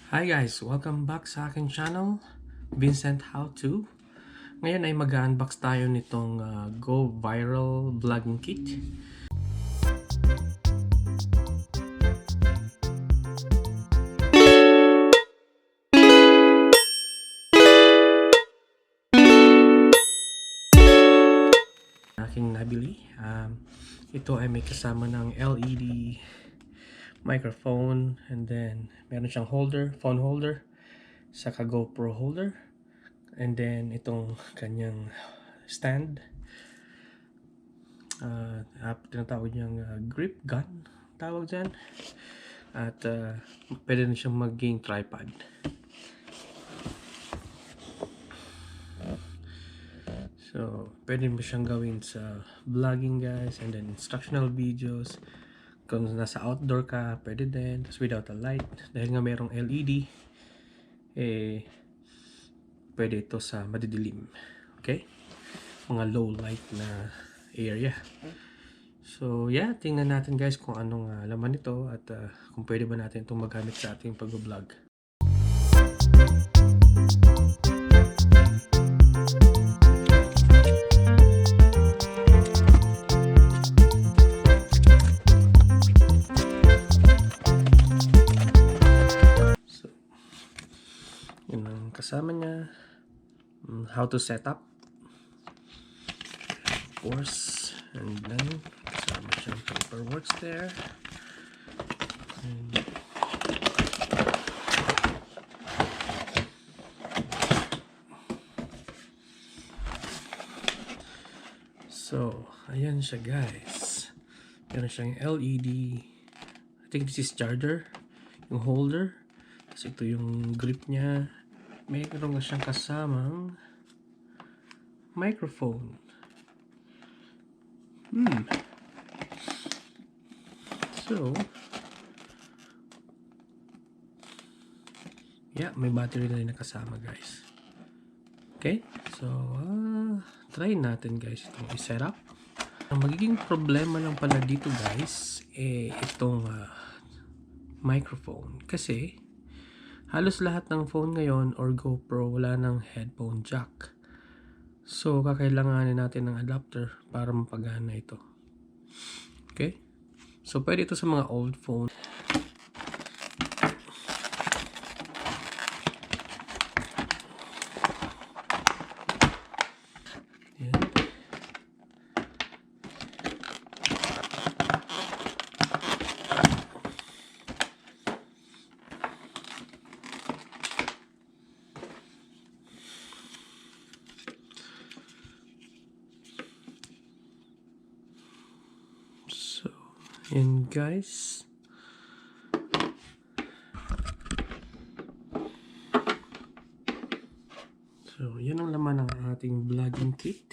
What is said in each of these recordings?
Hi guys! Welcome back sa aking channel, Vincent How To. Ngayon ay mag-unbox tayo nitong Go Viral Vlogging Kit. Aking nabili. Ito ay may kasama ng LED microphone, and then meron siyang holder, phone holder, saka GoPro holder, and then itong kanyang stand. Tinatawag niyang grip gun, tawag dyan. At pwede na siyang maging tripod. So, pwede mo siyang gawin sa vlogging guys, and then instructional videos. Kung nasa outdoor ka, pwede din. Tapos without a light, dahil nga merong LED, pwede ito sa madidilim. Okay? Mga low light na area. So, yeah, tingnan natin guys kung anong laman ito at kung pwede ba natin itong magamit sa ating pag-vlog. So, yun ang kasama niya. How to set up. Of course. And then, kasama siyang paperworks there. And so, ayan siya guys. Meron siyang LED. I think this is charger. Yung holder. Tapos ito yung grip niya. Mayroon na siyang kasamang microphone. So, yeah, may battery na rin nakasama guys. Okay, so try natin guys itong i-set up. Ang magiging problema lang pala dito guys, itong microphone. Kasi, halos lahat ng phone ngayon or GoPro wala ng headphone jack. So, kakailanganin natin ng adapter para mapagana ito. Okay? So, pwede ito sa mga old phone. Yan. So, yan guys. So, yan ang laman ng ating vlogging kit.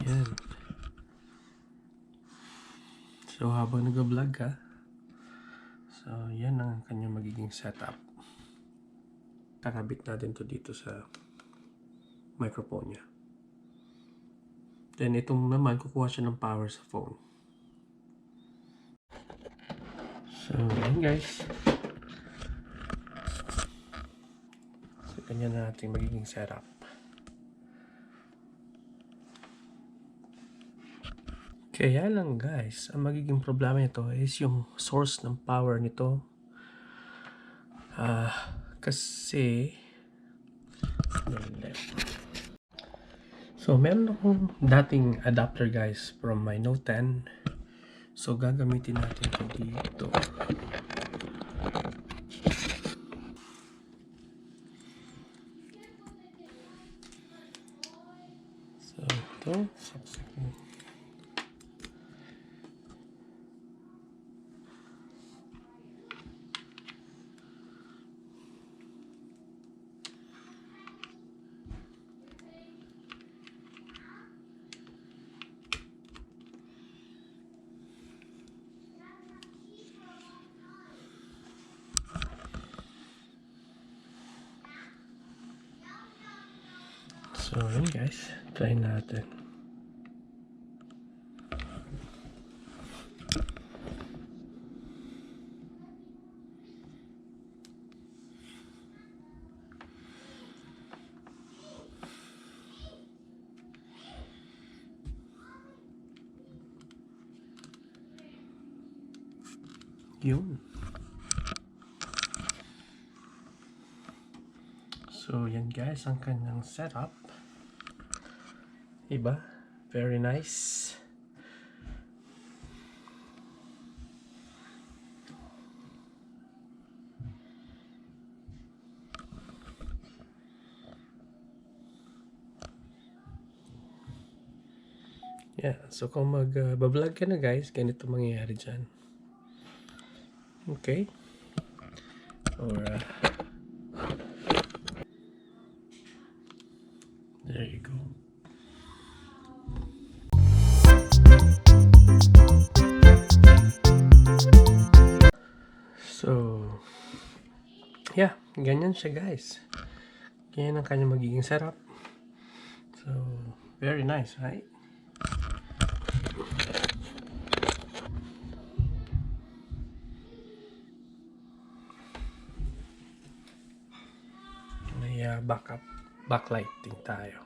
Yan. So, habang nag-vlog ka, so, yan ang kanyang magiging setup. Kakabit natin to dito sa microphone niya. Then, itong naman, kukuha siya ng power sa phone. So, yan guys. So, ganyan na natin magiging setup. Kaya lang guys, ang magiging problema nito is yung source ng power nito Kasi so meron akong dating adapter guys from my Note 10. So gagamitin natin ito dito. So ito, saksak mo. So yun guys, try natin. Yun. So yan guys ang kanyang setup. Iba, very nice. Yeah, so kung mag-vlog ka na guys, ganito mangyayari dyan. Okay. Or there you go. So yeah, ganyan siya guys. Ganyan ang kanya magiging setup. So very nice, right? May backlighting tayo.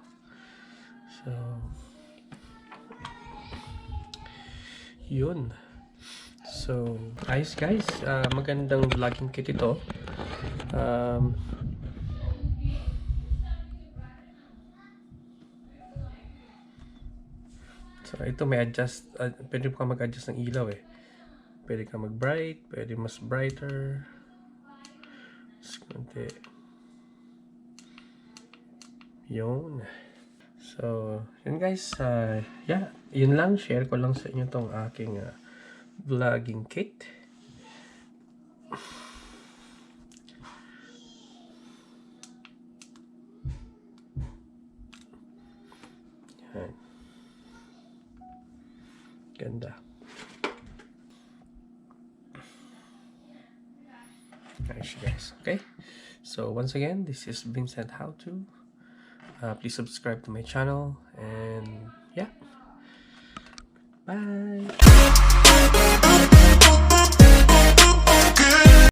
So yun. So ayos guys, magandang vlogging kit ito. So ito may adjust, pwede ka mag-adjust ng ilaw eh. Pwede ka mag-bright, pwede mas brighter. Konti. Yun. So, yun guys, yeah, yun lang, share ko lang sa inyo tong aking vlogging kit. Yan. Ganda. Nice guys, okay? So, once again, this is Vincent How To. Please subscribe to my channel, and yeah, bye.